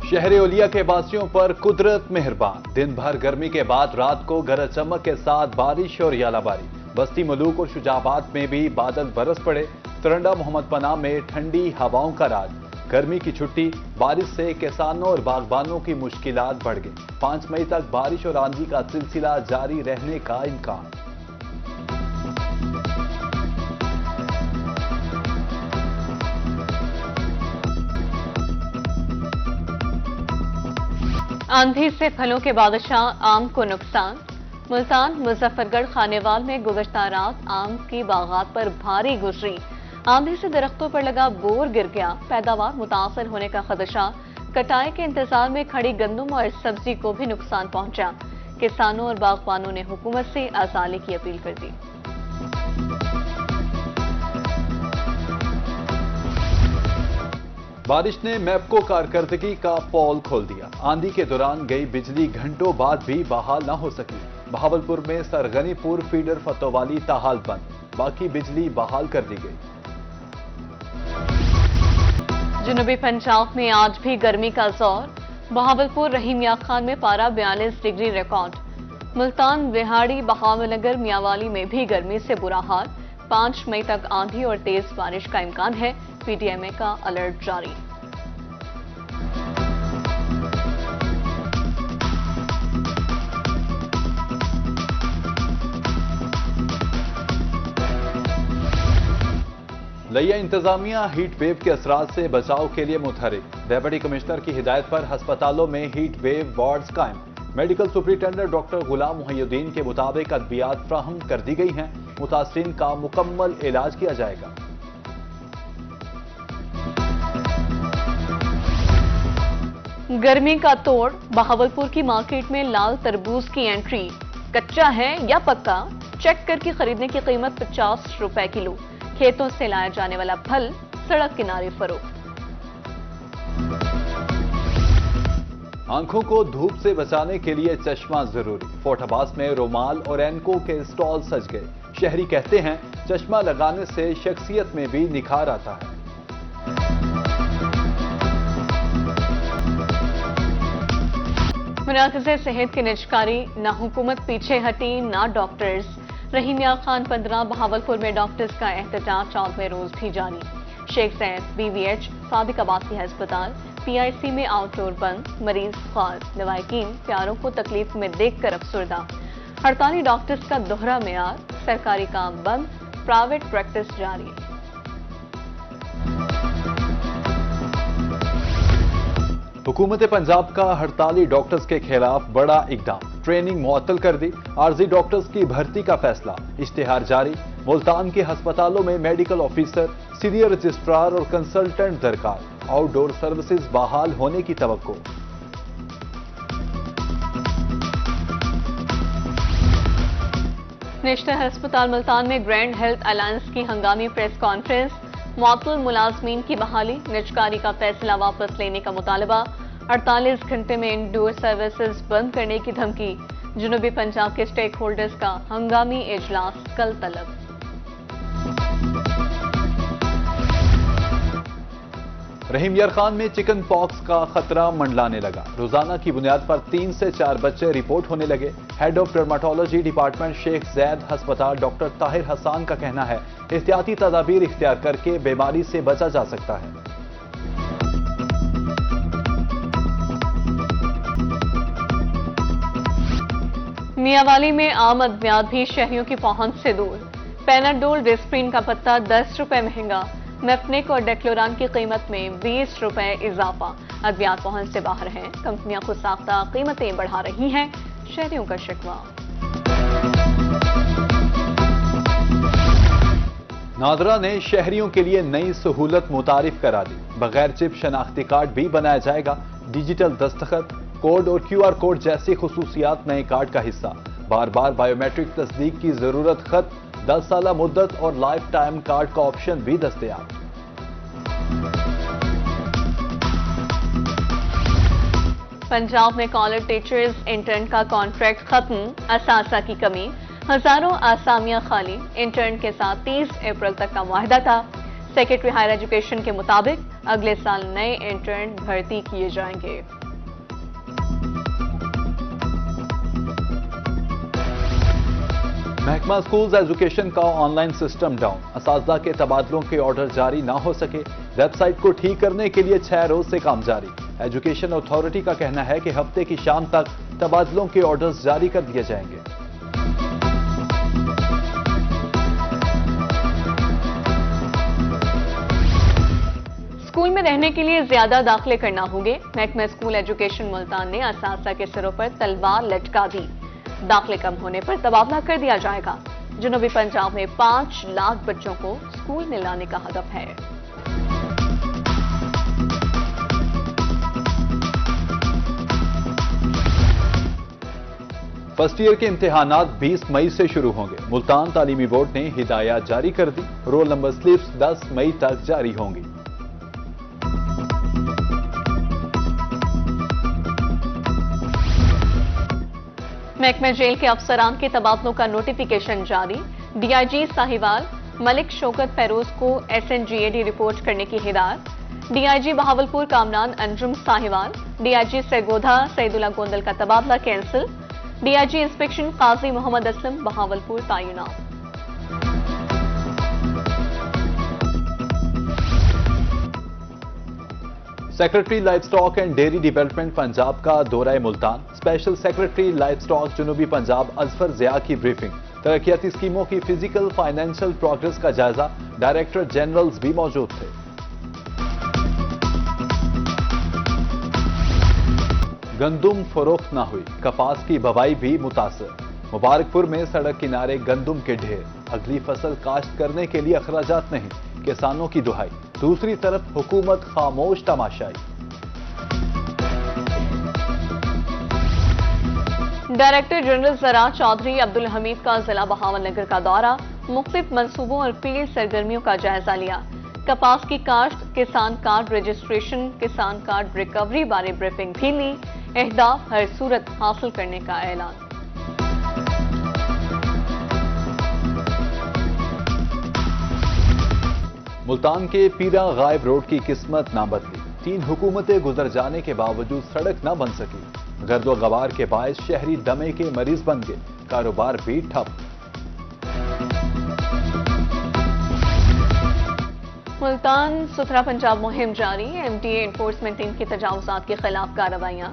शहर ओलिया के वासियों पर कुदरत मेहरबान। दिन भर गर्मी के बाद रात को गरज चमक के साथ बारिश और यालाबारी। बस्ती मलूक और शुजाबाद में भी बादल बरस पड़े। तरंडा मोहम्मद पनाह में ठंडी हवाओं का राज। गर्मी की छुट्टी, बारिश से किसानों और बागबानों की मुश्किलात बढ़ गई। 5 मई तक बारिश और आंधी का सिलसिला जारी रहने का इम्कान। आंधी से फलों के बादशाह आम को नुकसान। मुल्तान, मुजफ्फरगढ़, खानेवाल में गुज़श्ता रात आम की बागात पर भारी गुजरी। आंधी से दरख्तों पर लगा बोर गिर गया। पैदावार मुतासर होने का खदशा। कटाई के इंतजार में खड़ी गंदम और सब्जी को भी नुकसान पहुंचा। किसानों और बागबानों ने हुकूमत से अजाले की अपील कर दी। बारिश ने मैप्को कारकर्दगी का पोल खोल दिया। आंधी के दौरान गई बिजली घंटों बाद भी बहाल न हो सकी। बहावलपुर में सरगनीपुर फीडर फतोवाली ताहाल बंद, बाकी बिजली बहाल कर दी गई। जनूबी पंजाब में आज भी गर्मी का जोर। बहावलपुर, रहीम यार खान में पारा 42 डिग्री रिकॉर्ड। मुल्तान, बिहाड़ी, बहावलनगर, मियांवाली में भी गर्मी से बुरा हाल। 5 मई तक आंधी और तेज बारिश का इम्कान है। पीटीएमए का अलर्ट जारी। लिया इंतजामिया हीट वेव के असरात से बचाव के लिए मुतहरिक। डेप्यूटी कमिश्नर की हिदायत पर अस्पतालों में हीट वेव वार्ड्स कायम। मेडिकल सुपरिटेंडेंट डॉक्टर गुलाम मुहियुद्दीन के मुताबिक अद्वियात फ्राहम कर दी गई हैं। मुतासरीन का मुकम्मल इलाज किया जाएगा। गर्मी का तोड़। बहावलपुर की मार्केट में लाल तरबूज की एंट्री। कच्चा है या पक्का, चेक करके खरीदने की कीमत 50 रुपए किलो। खेतों से लाया जाने वाला फल सड़क किनारे फरोख्त। आंखों को धूप से बचाने के लिए चश्मा जरूरी। फोर्ट अब्बास में रुमाल और एनको के स्टॉल सज गए। शहरी कहते हैं चश्मा लगाने से शख्सियत में भी निखार आता है। मुनाज़िर सेहत की निजकारी, ना हुकूमत पीछे हटी ना डॉक्टर्स। रहीम यार खान 15, बहावलपुर में डॉक्टर्स का एहतजाज 14वें रोज भी जारी। शेख जैद, बीवीएच, सादिक आबासी अस्पताल, पीआईसी में आउटडोर बंद। मरीज खास, लवाहिकीन प्यारों को तकलीफ में देखकर अफसरदा। हड़ताली डॉक्टर्स का दोहरा मेयार। सरकारी काम बंद, प्राइवेट प्रैक्टिस जारी। हुकूमत पंजाब का हड़ताली डॉक्टर्स के खिलाफ बड़ा इकदाम। ट्रेनिंग मुअत्तल कर दी। आरजी डॉक्टर्स की भर्ती का फैसला। इश्तिहार जारी। मुल्तान के अस्पतालों में मेडिकल ऑफिसर, सीनियर रजिस्ट्रार और कंसल्टेंट दरकार। आउटडोर सर्विसेज बहाल होने की तवक्को। नेशनल अस्पताल मुल्तान में ग्रैंड हेल्थ अलायंस की हंगामी प्रेस कॉन्फ्रेंस। मुअत्तल मुलाजमीन की बहाली, निजकारी का फैसला वापस लेने का मुतालबा। 48 घंटे में इंडोर सर्विसेज बंद करने की धमकी। जनूबी पंजाब के स्टेक होल्डर्स का हंगामी इजलास कल तलब। रहीम यार खान में चिकन पॉक्स का खतरा मंडलाने लगा। रोजाना की बुनियाद पर 3 से 4 बच्चे रिपोर्ट होने लगे। Head of dermatology department Sheikh Zayed अस्पताल डॉक्टर ताहिर हसन का कहना है एहतियाती तदाबीर इख्तियार करके बीमारी से बचा जा सकता है। मियांवाली में आम अद्वियात भी शहरियों की पहुंच से दूर। पैनाडोल, डिस्प्रिन का पत्ता 10 रुपए महंगा। मेफनिक और डेक्लोरान की कीमत में 20 रुपए इजाफा। अद्वियात पहुंच से बाहर हैं। कंपनियां खुद साख्ता कीमतें बढ़ा रही हैं। शहरियों का शिकवा। नादरा ने शहरियों के लिए नई सहूलत मुतारिफ करा दी। बगैर चिप शनाख्ती कार्ड भी बनाया जाएगा। डिजिटल दस्तखत, कोड और क्यूआर कोड जैसी खुसूसियात नए कार्ड का हिस्सा। बार बार बायोमेट्रिक तस्दीक की जरूरत खत्म। 10 साल मुद्दत और लाइफ टाइम कार्ड का ऑप्शन भी दस्तयाब। पंजाब में कॉलेज टीचर्स इंटर्न का कॉन्ट्रैक्ट खत्म। असासा की कमी। हजारों आसामियां खाली। इंटर्न के साथ 30 अप्रैल तक का मुआहदा था। सेक्रेटरी हायर एजुकेशन के मुताबिक अगले साल नए इंटर्न भर्ती किए जाएंगे। महकमा स्कूल्स एजुकेशन का ऑनलाइन सिस्टम डाउन, असातिज़ा के तबादलों के ऑर्डर जारी ना हो सके। वेबसाइट को ठीक करने के लिए 6 रोज से काम जारी। एजुकेशन अथॉरिटी का कहना है कि हफ्ते की शाम तक तबादलों के ऑर्डर्स जारी कर दिए जाएंगे। स्कूल में रहने के लिए ज्यादा दाखिले करना होंगे। महकमा स्कूल एजुकेशन मुल्तान ने असातिज़ा के सिरों पर तलवार लटका दी। दाखिले कम होने पर तबादला कर दिया जाएगा। जनूबी पंजाब में 5 लाख बच्चों को स्कूल में लाने का हदफ है। फर्स्ट ईयर के इम्तिहानात 20 मई से शुरू होंगे। मुल्तान तालीमी बोर्ड ने हिदायत जारी कर दी। रोल नंबर स्लिप्स 10 मई तक जारी होंगी। महकमा जेल के अफसरान के तबादलों का नोटिफिकेशन जारी। डीआईजी साहिवाल मलिक शौकत फैरोज को SNGAD रिपोर्ट करने की हिदायत। डीआईजी बहावलपुर कामरान अंजुम साहिवाल, डीआईजी सरगोधा सईदुल्ला गोंदल का तबादला cancel. DIG inspection Qazi Mohammad Aslam Bahawalpur तैनात। Secretary livestock and dairy development Punjab का दौरा Multan. Special secretary livestock जनूबी पंजाब अजफर ज़िया की ब्रीफिंग। तरक्याती स्कीमों की फिजिकल फाइनेंशियल प्रोग्रेस का जायजा। डायरेक्टर जनरल्स भी मौजूद थे। गंदुम फरोख्त न हुई, कपास की बवाई भी मुतासर। मुबारकपुर में सड़क किनारे गंदुम के ढेर। अगली फसल काश्त करने के लिए अखराजात नहीं, किसानों की दुहाई। दूसरी तरफ हुकूमत खामोश तमाशाई। डायरेक्टर जनरल ज़राअत चौधरी अब्दुल हमीद का जिला बहावलनगर का दौरा। मुख्तलिफ मंसूबों और फील्ड सरगर्मियों का जायजा लिया। कपास की काश्त, किसान कार्ड रजिस्ट्रेशन, किसान कार्ड रिकवरी बारे ब्रीफिंग भी ली। अहदाफ हर सूरत हासिल करने का ऐलान। मुल्तान के पीरा गायब रोड की किस्मत ना बदली। 3 हुकूमतें गुजर जाने के बावजूद सड़क न बन सकी। गर्दो गवार के बायस शहरी दमे के मरीज बन गए। कारोबार भी ठप। मुल्तान सुथरा पंजाब मुहिम जारी। MTA एनफोर्समेंट टीम की तजावुजात के खिलाफ कार्रवाइयां।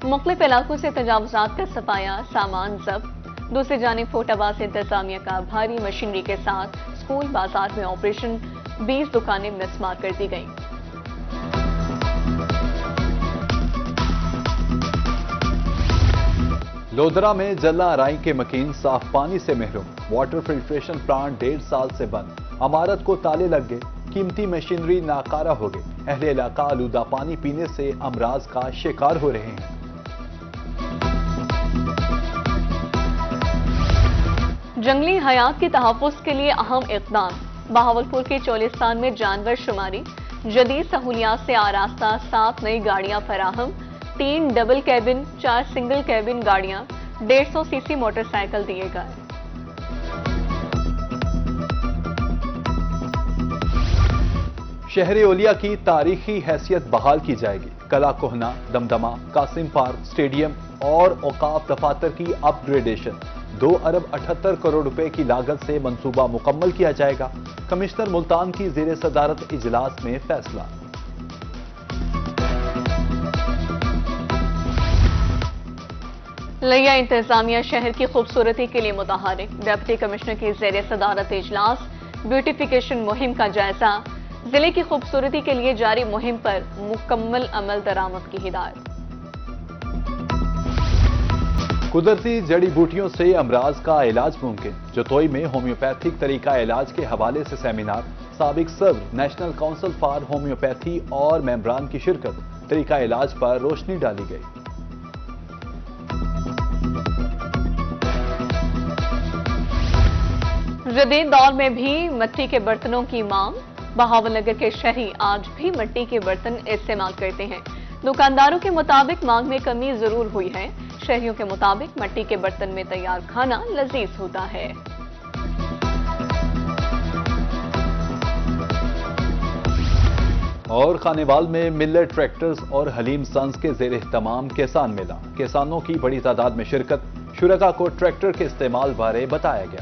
मुख्तलिफ इलाकों से तजावुजात का सफाया, सामान जब्त। दूसरी जानिब फोटाबाज इंतजामिया का भारी मशीनरी के साथ स्कूल बाजार में ऑपरेशन। 20 दुकानें मिसमार कर दी गईं। लोधरा में जला आराई के मकीन साफ पानी से महरूम। वाटर फिल्ट्रेशन प्लांट 1.5 साल से बंद। इमारत को ताले लग गए। कीमती मशीनरी नाकारा हो गई। अहले इलाका आलूदा पानी पीने से अमराज का शिकार हो रहे हैं। जंगली हयात की तहफ़्फ़ुज़ के लिए अहम इक़दाम। बहावलपुर के चोलिस्तान में जानवर शुमारी। जदीद सहूलियात से आरास्ता 7 नई गाड़ियां फराहम। 3 डबल कैबिन, 4 सिंगल कैबिन गाड़ियां, 150 सीसी मोटरसाइकिल दिए गए। शहर ओलिया की तारीखी हैसियत बहाल की जाएगी। कला कोहना, दमदमा, कासिम पार्क, स्टेडियम और औकाफ दफातर की अपग्रेडेशन। 2 अरब 78 करोड़ रुपए की लागत से मंसूबा मुकम्मल किया जाएगा। कमिश्नर मुल्तान की ज़ेर सदारत इजलास में फैसला। लिया इंतजामिया शहर की खूबसूरती के लिए मुतहरिक। डिप्टी कमिश्नर की ज़ेर सदारत इजलास। ब्यूटिफिकेशन मुहिम का जायजा। जिले की खूबसूरती के लिए जारी मुहिम पर मुकम्मल अमल दरामद की हिदायत। कुदरती जड़ी बूटियों से अमराज का इलाज मुमकिन। जतोई में होम्योपैथिक तरीका इलाज के हवाले से सेमिनार। साबिक सदर नेशनल काउंसिल फॉर होम्योपैथी और मेंबरान की शिरकत। तरीका इलाज पर रोशनी डाली गई। जदीद दौर में भी मिट्टी के बर्तनों की मांग। बहावलनगर के शहरी आज भी मिट्टी के बर्तन इस्तेमाल करते हैं। दुकानदारों के मुताबिक मांग में कमी जरूर हुई है। शहरियों के मुताबिक मिट्टी के बर्तन में तैयार खाना लजीज होता है। اور خانیوال میں ملٹ ٹریکٹرز اور حلیم سنز کے زیر اہتمام کسان میلہ، کسانوں کی بڑی تعداد میں شرکت، شرکاء کو ٹریکٹر کے استعمال بارے بتایا گیا۔